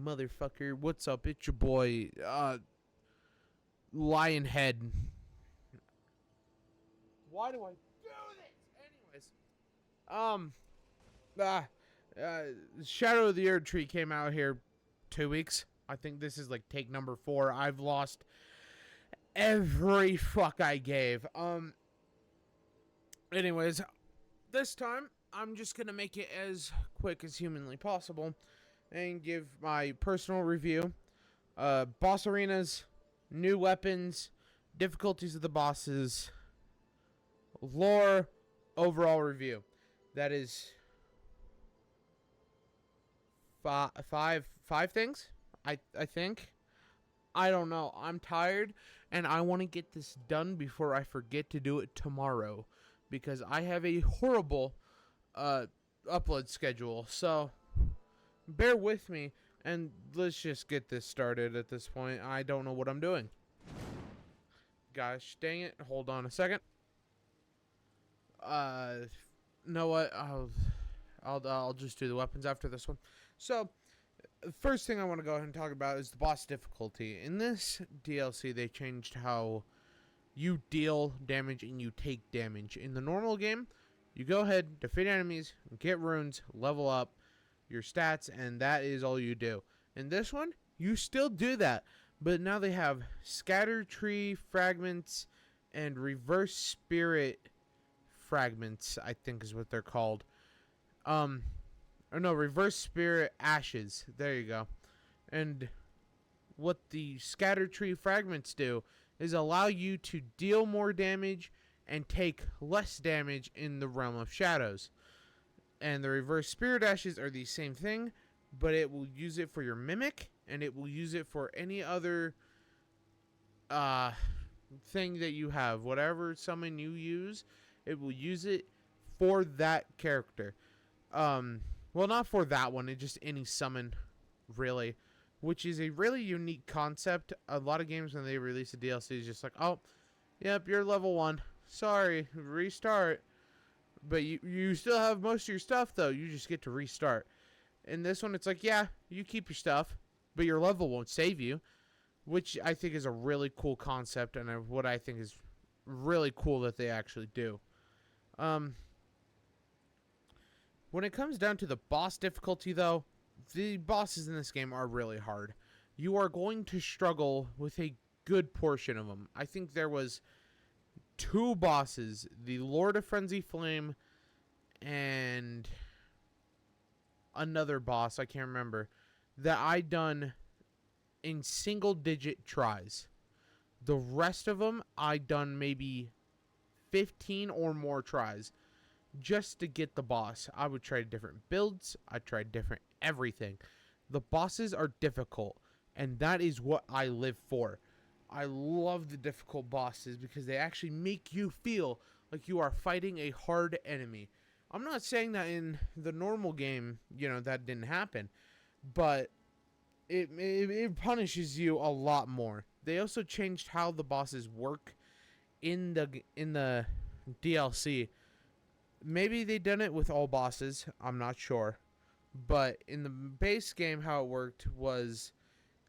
motherfucker. What's up? It's your boy, Lionhead. Why do I do this? Anyways, Shadow of the Erdtree came out here 2 weeks. I think this is like take number 4. I've lost every fuck I gave. Anyways, this time I'm just gonna make it as quick as humanly possible and give my personal review. Boss arenas, new weapons, difficulties of the bosses, lore, overall review. That is five things, I think. I don't know. I'm tired, and I want to get this done before I forget to do it tomorrow, because I have a horrible upload schedule. So bear with me, and let's just get this started at this point. I don't know what I'm doing. Gosh dang it. Hold on a second. Know what? I'll just do the weapons after this one. So, first thing I want to go ahead and talk about is the boss difficulty. In this DLC, they changed how you deal damage and you take damage. In the normal game, you go ahead, defeat enemies, get runes, level up your stats, and that is all you do. In this one, you still do that, but now they have scatter tree fragments and reverse spirit fragments, I think is what they're called. Or no, reverse spirit ashes. There you go. And what the scatter tree fragments do is allow you to deal more damage and take less damage in the realm of shadows. And the reverse spirit ashes are the same thing, but it will use it for your mimic, and it will use it for any other thing that you have. Whatever summon you use, it will use it for that character. Well, not for that one, it's just any summon, really, which is a really unique concept. A lot of games, when they release a DLC, is just like, oh, yep, you're level 1. Sorry, restart. But you still have most of your stuff, though. You just get to restart. In this one, it's like, yeah, you keep your stuff, but your level won't save you, which I think is a really cool concept, and what I think is really cool that they actually do. When it comes down to the boss difficulty, though, the bosses in this game are really hard. You are going to struggle with a good portion of them. I think there was 2 bosses, the Lord of Frenzy Flame and another boss, I can't remember, that I done in single-digit tries. The rest of them, I done maybe 15 or more tries just to get the boss. I would try different builds. I tried different everything. The bosses are difficult, and that is what I live for. I love the difficult bosses because they actually make you feel like you are fighting a hard enemy. I'm not saying that in the normal game, that didn't happen, but it punishes you a lot more. They also changed how the bosses work in the DLC. Maybe they done it with all bosses, I'm not sure. But in the base game, how it worked was,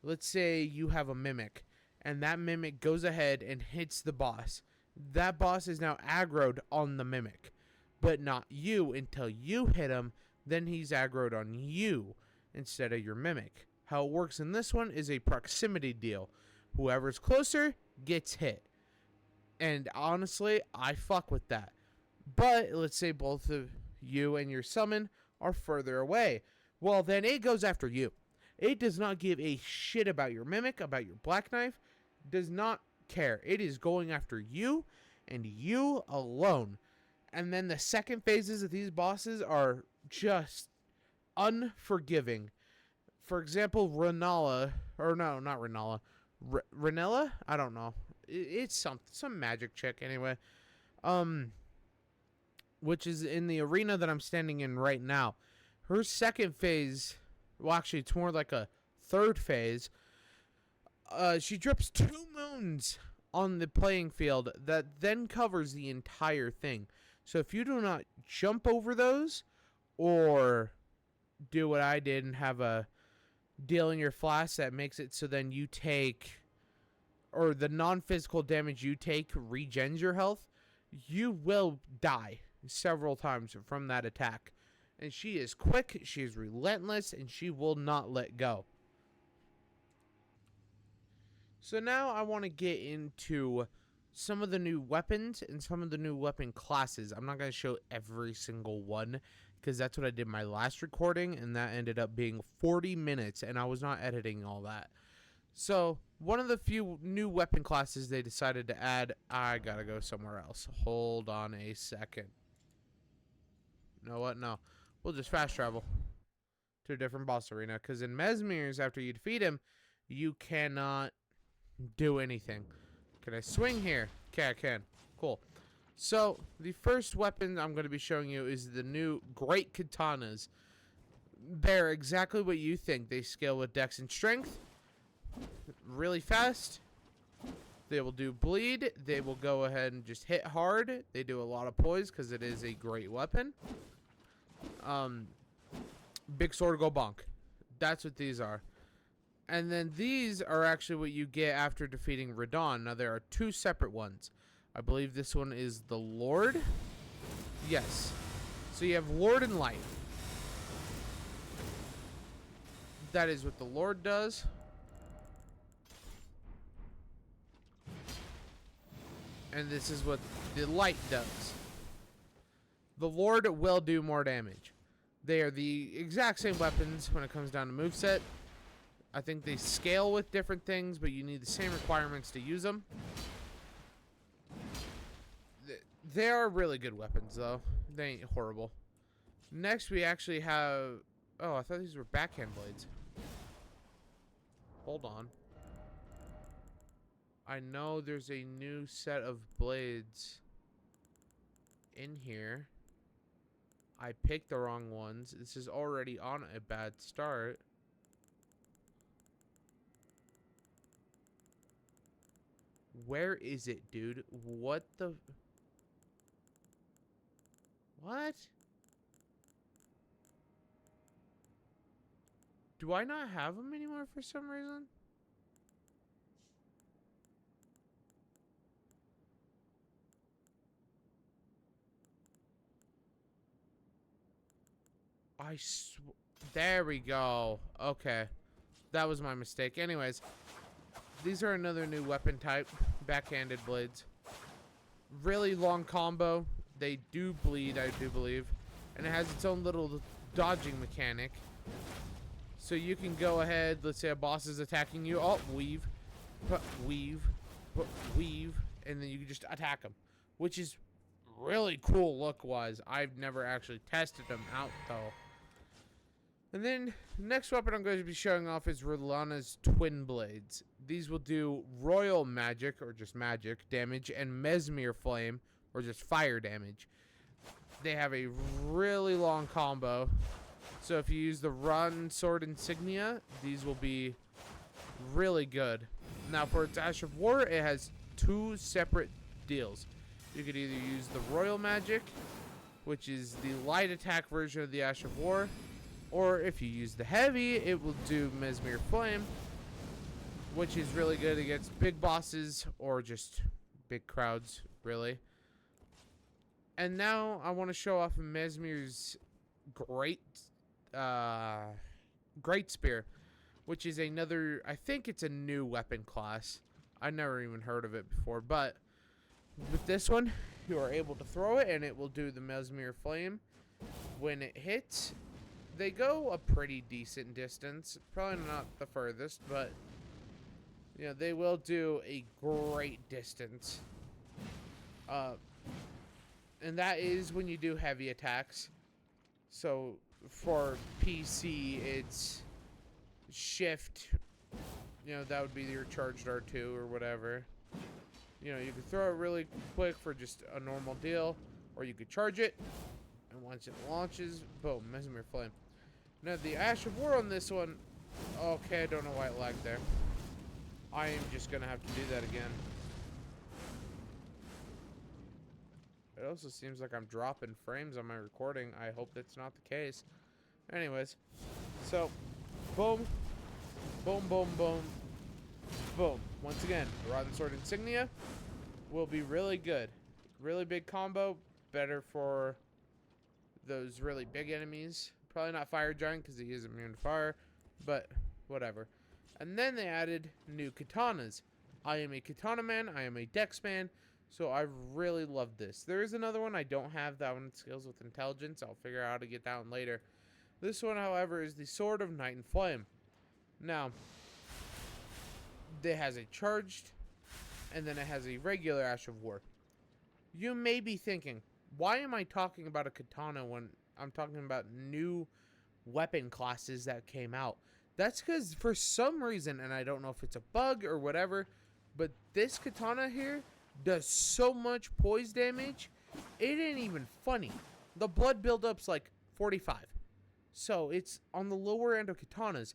let's say you have a mimic, and that mimic goes ahead and hits the boss. That boss is now aggroed on the mimic, but not you until you hit him, then he's aggroed on you instead of your mimic. How it works in this one is a proximity deal. Whoever's closer gets hit. And honestly, I fuck with that. But let's say both of you and your summon are further away. Well, then it goes after you. It does not give a shit about your mimic, about your black knife. Does not care. It is going after you and you alone. And then the second phases of these bosses are just unforgiving. For example, Renala, or no, not Renala, Renella? I don't know. It's some magic chick anyway. Which is in the arena that I'm standing in right now. Her second phase, well, actually, it's more like a third phase. She drips 2 moons on the playing field that then covers the entire thing. So if you do not jump over those, or do what I did and have a dealing your flash that makes it so then you take, or the non-physical damage you take regens your health, you will die several times from that attack. And she is quick, she is relentless, and she will not let go. So now I want to get into some of the new weapons and some of the new weapon classes. I'm not going to show every single one because that's what I did my last recording, and that ended up being 40 minutes, and I was not editing all that. So one of the few new weapon classes they decided to add, I gotta go somewhere else. Hold on a second. You know what? No. We'll just fast travel to a different boss arena, because in Mesmer's, after you defeat him, you cannot do anything. Can I swing here? Okay, I can. Cool. So, the first weapon I'm going to be showing you is the new Great Katanas. They're exactly what you think. They scale with dex and strength. Really fast. They will do bleed. They will go ahead and just hit hard. They do a lot of poise because it is a great weapon. Big sword go bonk. That's what these are. And then these are actually what you get after defeating Radon. Now, there are two separate ones. I believe this one is the Lord. Yes. So you have Lord and Light. That is what the Lord does. And this is what the Light does. The Lord will do more damage. They are the exact same weapons when it comes down to moveset. I think they scale with different things, but you need the same requirements to use them. They are really good weapons, though. They ain't horrible. Next, we actually have... Oh, I thought these were backhand blades. Hold on. I know there's a new set of blades in here. I picked the wrong ones. This is already on a bad start. Where is it, dude? What the... What? Do I not have them anymore for some reason? There we go. Okay. That was my mistake. Anyways, these are another new weapon type. Backhanded blades. Really long combo. They do bleed, I do believe. And it has its own little dodging mechanic. So you can go ahead, let's say a boss is attacking you. Oh, weave. Weave. Weave. And then you can just attack them. Which is really cool look-wise. I've never actually tested them out, though. And then, next weapon I'm going to be showing off is Rulana's Twin Blades. These will do Royal Magic, or just magic, damage, and Mesmer Flame, or just fire damage. They have a really long combo. So if you use the Run Sword Insignia, these will be really good. Now, for its Ash of War, it has two separate deals. You could either use the Royal Magic, which is the light attack version of the Ash of War, or if you use the heavy, it will do Mesmer Flame, which is really good against big bosses or just big crowds, really. And now I want to show off Mesmer's Great Spear, which is another, I think it's a new weapon class. I never even heard of it before, but with this one, you are able to throw it and it will do the Mesmer Flame. When it hits, they go a pretty decent distance. Probably not the furthest, but you know, they will do a great distance. And that is when you do heavy attacks. So for PC, it's shift. You know, that would be your charged R2 or whatever. You know, you could throw it really quick for just a normal deal, or you could charge it, and once it launches, boom, Mesmer Flame. Now, the Ash of War on this one, okay, I don't know why it lagged there. I am just going to have to do that again. It also seems like I'm dropping frames on my recording. I hope that's not the case. Anyways, so, boom, Boom, boom, boom, boom. Once again, the Rod and Sword Insignia will be really good. Really big combo. Better for those really big enemies. Probably not Fire Giant because he is immune to fire, but whatever. And then they added new katanas. I am a katana man. I am a dex man. So I really love this. There is another one. I don't have that one. Skills with intelligence. I'll figure out how to get that one later. This one, however, is the Sword of Night and Flame. Now, it has a charged, and then it has a regular Ash of War. You may be thinking, why am I talking about a katana when I'm talking about new weapon classes that came out? That's because for some reason, and I don't know if it's a bug or whatever, but this katana here does so much poise damage, it ain't even funny. The blood buildup's like 45. So it's on the lower end of katanas.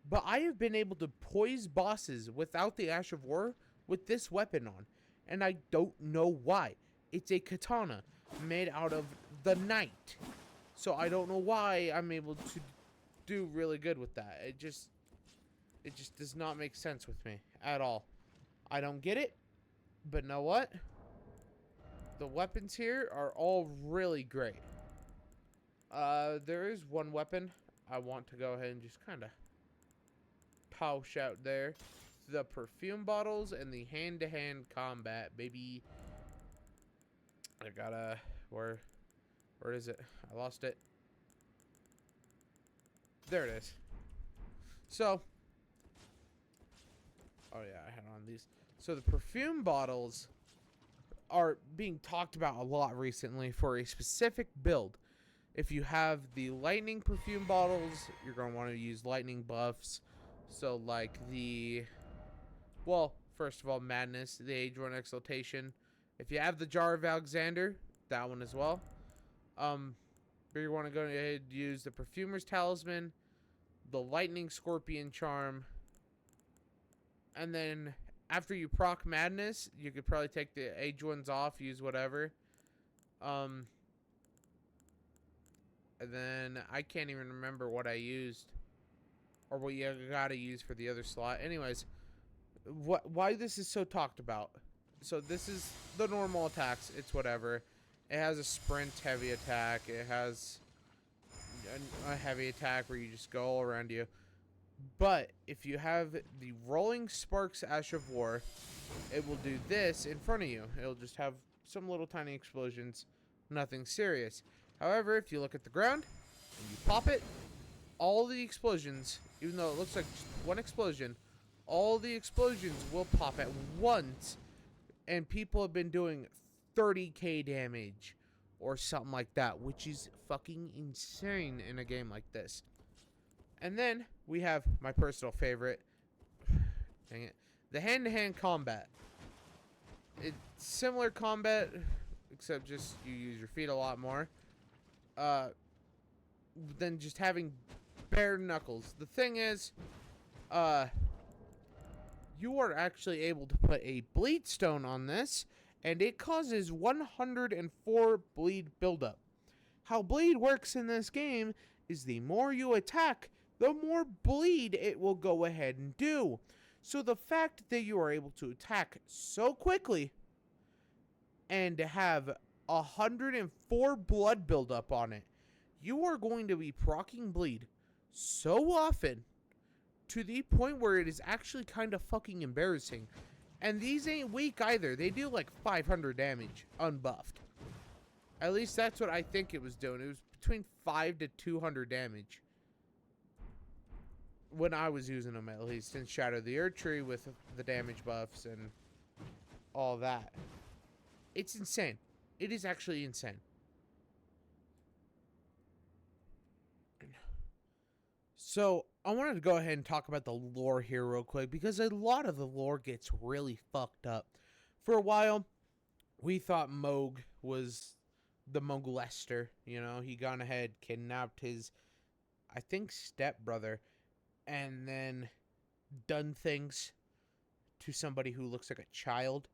But I have been able to poise bosses without the Ash of War with this weapon on. And I don't know why. It's a katana made out of the night. So I don't know why I'm able to do really good with that. It just does not make sense with me at all. I don't get it. But know what? The weapons here are all really great. There is one weapon I want to go ahead and just kind of pouch out there. The perfume bottles and the hand-to-hand combat, baby. I gotta... Where is it? I lost it. There it is. So... Oh yeah, I had on these. So the perfume bottles are being talked about a lot recently for a specific build. If you have the lightning perfume bottles, you're going to want to use lightning buffs. So like the, well, first of all, Madness, the Age 1 Exaltation. If you have the Jar of Alexander, that one as well. But you want to go ahead and use the Perfumer's Talisman, the Lightning Scorpion Charm, and then after you proc Madness, you could probably take the Age 1s off, use whatever. And then I can't even remember what I used. Or what you gotta use for the other slot. Anyways, why this is so talked about. So this is the normal attacks. It's whatever. It has a sprint heavy attack. It has a heavy attack where you just go all around you. But if you have the Rolling Sparks Ash of War, it will do this in front of you. It'll just have some little tiny explosions. Nothing serious. However, if you look at the ground and you pop it, all the explosions, even though it looks like just one explosion, all the explosions will pop at once. And people have been doing 30k damage or something like that, which is fucking insane in a game like this. And then we have my personal favorite. Dang it. The hand-to-hand combat. It's similar combat, except just you use your feet a lot more. Than just having bare knuckles. The thing is, you are actually able to put a bleed stone on this, and it causes 104 bleed buildup. How bleed works in this game is the more you attack, the more bleed it will go ahead and do. So the fact that you are able to attack so quickly and to have 104 blood buildup on it, you are going to be proccing bleed so often to the point where it is actually kind of fucking embarrassing. And these ain't weak either. They do like 500 damage unbuffed. At least that's what I think it was doing. It was between 5 to 200 damage when I was using them, at least in Shadow the Erdtree with the damage buffs and all that. It's insane. It is actually insane. So, I wanted to go ahead and talk about the lore here real quick, because a lot of the lore gets really fucked up. For a while, we thought Moog was the Mogulester. You know, he gone ahead, kidnapped his, I think, stepbrother, and then done things to somebody who looks like a child.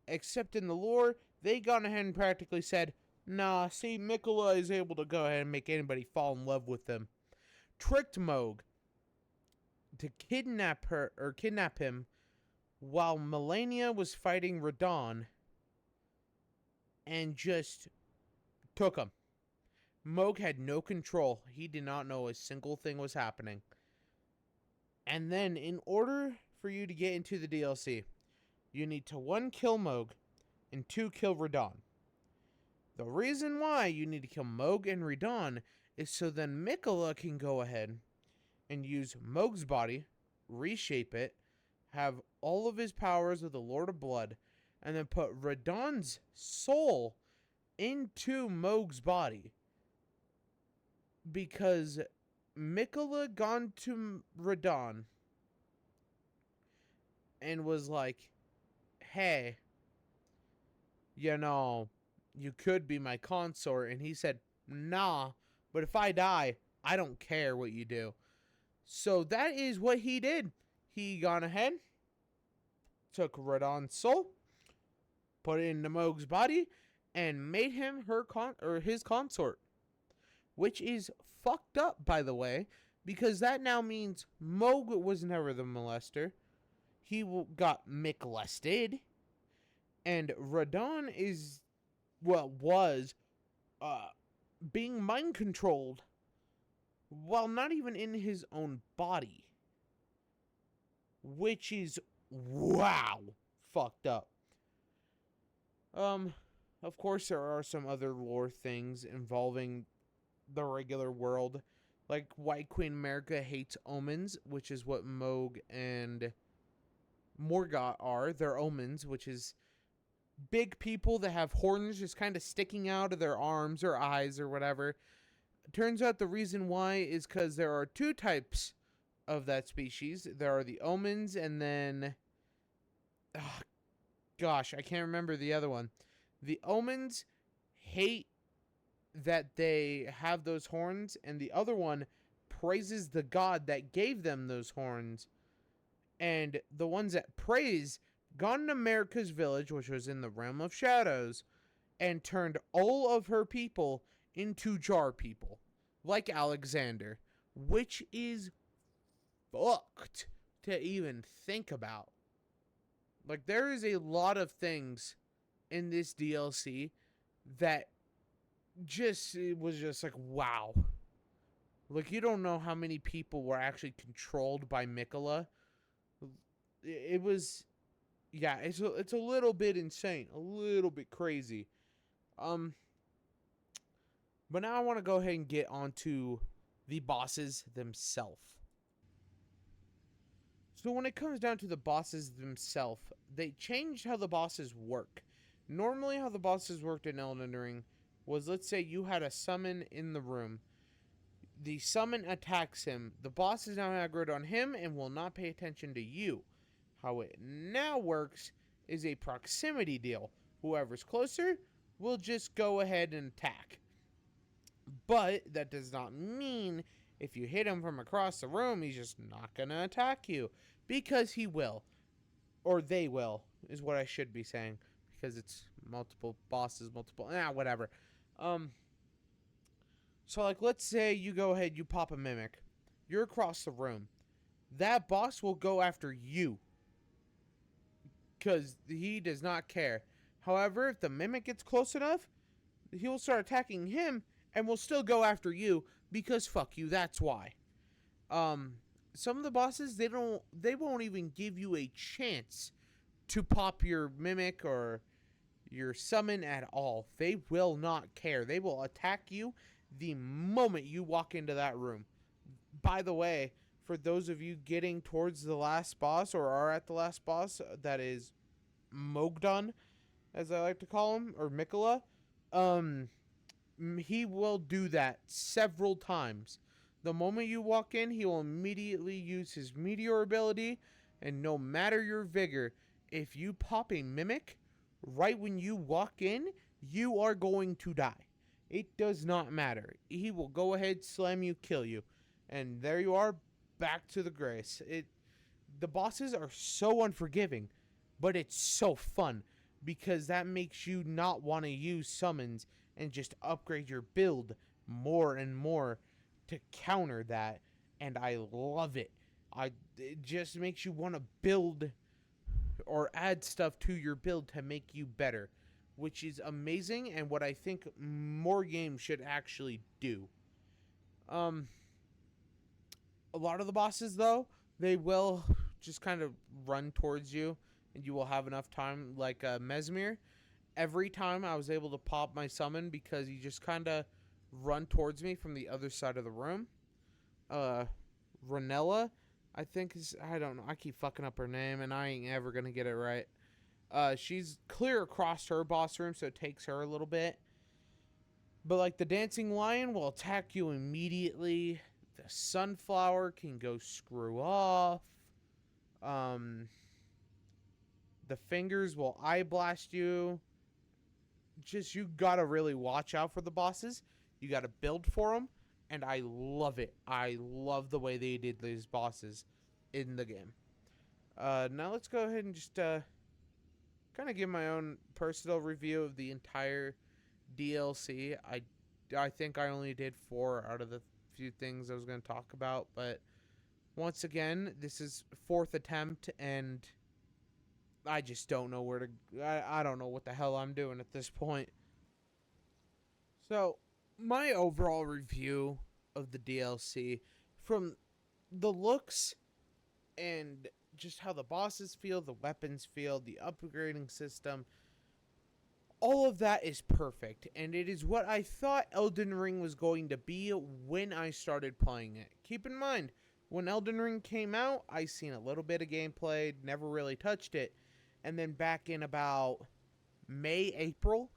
Except in the lore, they gone ahead and practically said, nah, see, Mikola is able to go ahead and make anybody fall in love with him. Tricked Moog to kidnap him while Melania was fighting Radon, and just took him. Moog had no control. He did not know a single thing was happening. And then, in order for you to get into the DLC, you need to 1, kill Moog, and 2, kill Radon. The reason why you need to kill Moog and Radon is so then Mikola can go ahead and use Moog's body, reshape it, have all of his powers of the Lord of Blood, and then put Radon's soul into Moog's body. Because Mikola gone to Radon and was like, hey, you know, you could be my consort. And he said, nah, but if I die, I don't care what you do. So that is what he did. He gone ahead, took Radon's soul, put it into Moog's body, and made him his consort. Which is fucked up, by the way, because that now means Moog was never the molester. He got molested, and Radon was being mind controlled while not even in his own body, which is fucked up. Of course, there are some other lore things involving the regular world, like White Queen America hates omens, which is what Moog and Morgoth are. They're omens, which is big people that have horns just kind of sticking out of their arms or eyes or whatever. Turns out the reason why is because there are 2 types of that species. There are the omens, and then I can't remember the other one. The omens hate that they have those horns, and the other one praises the god that gave them those horns. And the ones that praise gone to America's village, which was in the realm of shadows, and turned all of her people into jar people, like Alexander, which is fucked to even think about. Like, there is a lot of things in this DLC that it was just like, wow. Like, you don't know how many people were actually controlled by Mikola. It was, yeah, it's a little bit insane, a little bit crazy. But now I want to go ahead and get onto the bosses themselves. So when it comes down to the bosses themselves, they changed how the bosses work. Normally how the bosses worked in Elden Ring was, let's say you had a summon in the room. The summon attacks him. The boss is now aggroed on him and will not pay attention to you. How it now works is a proximity deal. Whoever's closer will just go ahead and attack. But that does not mean if you hit him from across the room, he's just not going to attack you. Because he will. Or they will, is what I should be saying. Because it's multiple bosses, whatever. So, like, let's say you go ahead, you pop a mimic. You're across the room. That boss will go after you. Because he does not care. However, if the mimic gets close enough, he will start attacking him and will still go after you because fuck you, that's why. Some of the bosses, they won't even give you a chance to pop your mimic or your summon at all. They will not care. They will attack you the moment you walk into that room. By the way, for those of you getting towards the last boss or are at the last boss, that is Mogdon, as I like to call him, or Mikola, he will do that several times. The moment you walk in, he will immediately use his meteor ability, and no matter your vigor, if you pop a mimic right when you walk in, you are going to die. It does not matter. He will go ahead, slam you, kill you. And there you are, back to the grace. The bosses are so unforgiving, but it's so fun because that makes you not want to use summons and just upgrade your build more and more to counter that. And I love it. it just makes you want to build or add stuff to your build to make you better, which is amazing and what I think more games should actually do. Um, a lot of the bosses, though, they will just kind of run towards you, and you will have enough time. Like Mesmer, every time I was able to pop my summon because he just kind of run towards me from the other side of the room. Uh, Ranella, I think is, I don't know. I keep fucking up her name, and I ain't ever gonna get it right. She's clear across her boss room, so it takes her a little bit. But like the dancing lion will attack you immediately. The sunflower can go screw off. Um, the fingers will eye blast you. Just you gotta really watch out for the bosses. You gotta build for them, and I love it. I love the way they did these bosses in the game. Now let's go ahead and just kind of give my own personal review of the entire DLC. I think I only did 4 out of the few things I was going to talk about, but once again, this is 4th attempt, and I just don't know where to. I don't know what the hell I'm doing at this point. So, my overall review of the DLC, from the looks and just how the bosses feel, the weapons feel, the upgrading system, all of that is perfect, and it is what I thought Elden Ring was going to be when I started playing it. Keep in mind, when Elden Ring came out, I seen a little bit of gameplay, never really touched it, and then back in about May, April,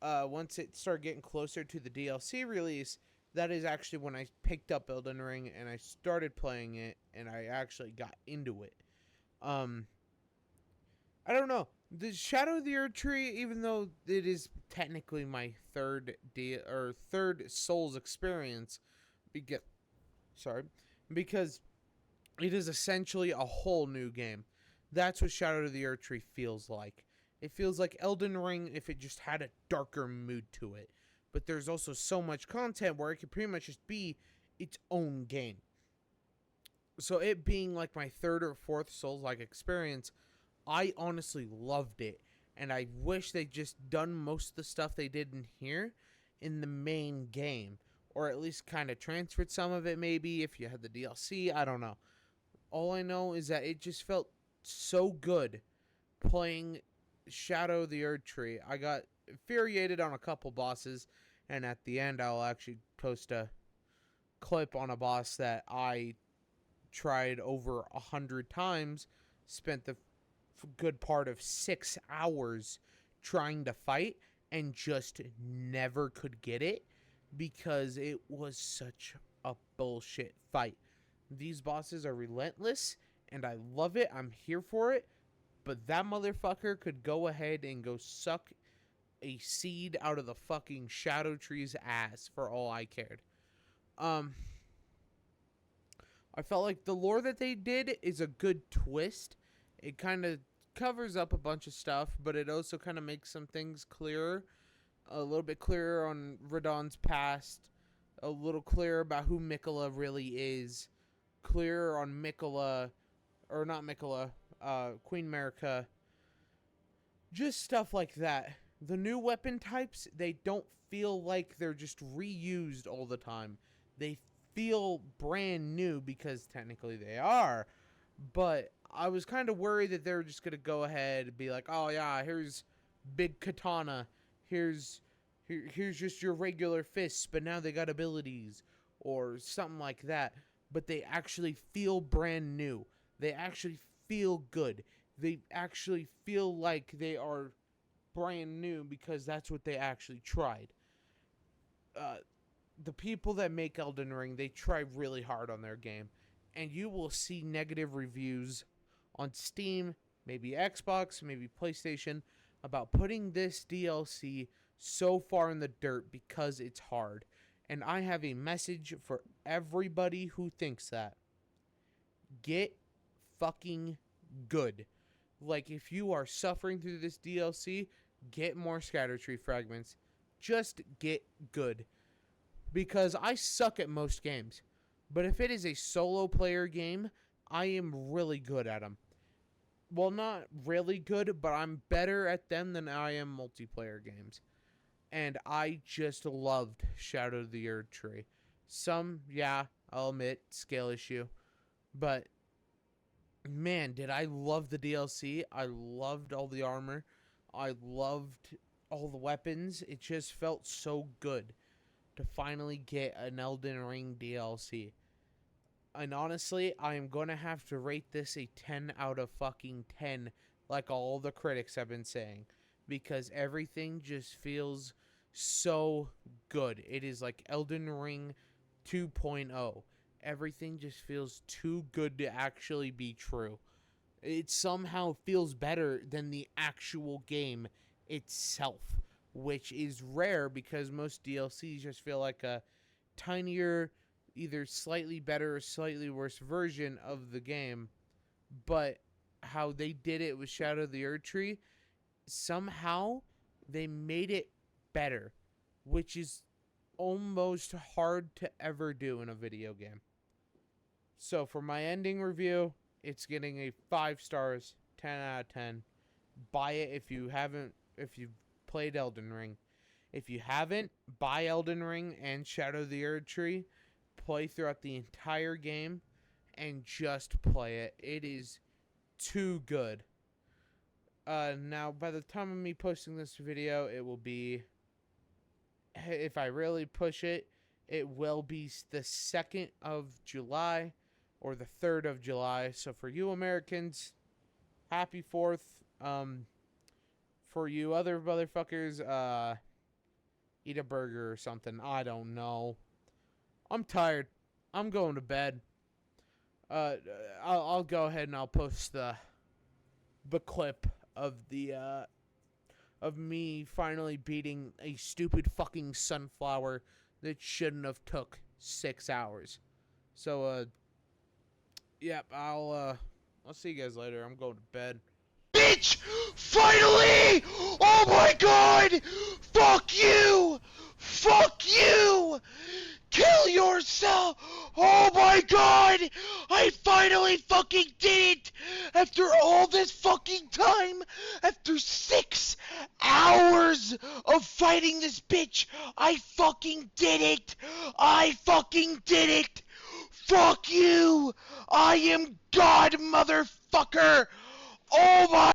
once it started getting closer to the DLC release, that is actually when I picked up Elden Ring and I started playing it, and I actually got into it. I don't know. The Shadow of the Erdtree, even though it is technically my third Souls experience, because because it is essentially a whole new game. That's what Shadow of the Erdtree feels like. It feels like Elden Ring if it just had a darker mood to it. But there's also so much content where it could pretty much just be its own game. So it being like my third or fourth Souls-like experience, I honestly loved it. And I wish they'd just done most of the stuff they did in here in the main game. Or at least kind of transferred some of it maybe if you had the DLC. I don't know. All I know is that it just felt so good playing Shadow of the Erdtree. I got infuriated on a couple bosses. And at the end, I'll actually post a clip on a boss that I tried over 100 times. Spent the good part of 6 hours trying to fight and just never could get it because it was such a bullshit fight. These bosses are relentless and I love it. I'm here for it. But that motherfucker could go ahead and go suck a seed out of the fucking Shadow Tree's ass for all I cared. I felt like the lore that they did is a good twist. It kind of covers up a bunch of stuff, but it also kind of makes some things clearer. A little bit clearer on Radahn's past. A little clearer about who Miquella really is. Clearer on Miquella, or not Miquella, Queen Marika. Just stuff like that. The new weapon types, they don't feel like they're just reused all the time. They feel brand new because technically they are. But I was kind of worried that they were just going to go ahead and be like, oh yeah, here's big katana. Here's just your regular fists, but now they got abilities. Or something like that. But they actually feel brand new. They actually feel good. They actually feel like they are brand new because that's what they actually tried. The people that make Elden Ring, they try really hard on their game. And you will see negative reviews on Steam, maybe Xbox, maybe PlayStation, about putting this DLC so far in the dirt because it's hard. And I have a message for everybody who thinks that. Get fucking good. Like, if you are suffering through this DLC, get more Scatter Tree fragments. Just get good. Because I suck at most games. But if it is a solo player game I am really good at them. Well, not really good, but I'm better at them than I am multiplayer games. And I just loved Shadow of the Erdtree. Some, yeah, I'll admit, scale issue. But man, did I love the DLC. I loved all the armor. I loved all the weapons. It just felt so good to finally get an Elden Ring DLC. And honestly, I am going to have to rate this a 10 out of fucking 10, like all the critics have been saying, because everything just feels so good. It is like Elden Ring 2.0. Everything just feels too good to actually be true. It somehow feels better than the actual game itself, which is rare because most DLCs just feel like a tinier, either slightly better or slightly worse version of the game. But how they did it with Shadow of the Erdtree, somehow they made it better, which is almost hard to ever do in a video game. So for my ending review, it's getting a 5 stars, 10 out of 10. Buy it if you've played Elden Ring. If you haven't, buy Elden Ring and Shadow of the Erdtree. Play throughout the entire game and just play it. It is too good. Now, by the time of me posting this video, it will be, if I really push it, it will be the 2nd of July or the 3rd of July. So for you Americans, happy 4th. For you other motherfuckers, eat a burger or something. I don't know. I'm tired. I'm going to bed. I'll go ahead and I'll post the clip of the of me finally beating a stupid fucking sunflower that shouldn't have took 6 hours. So yep, I'll see you guys later. I'm going to bed. Bitch! Finally! Oh my god! Fuck you! Fuck you! Kill yourself! Oh my god! I finally fucking did it! After all this fucking time! After 6 hours of fighting this bitch! I fucking did it! I fucking did it! Fuck you! I am God, motherfucker! Oh my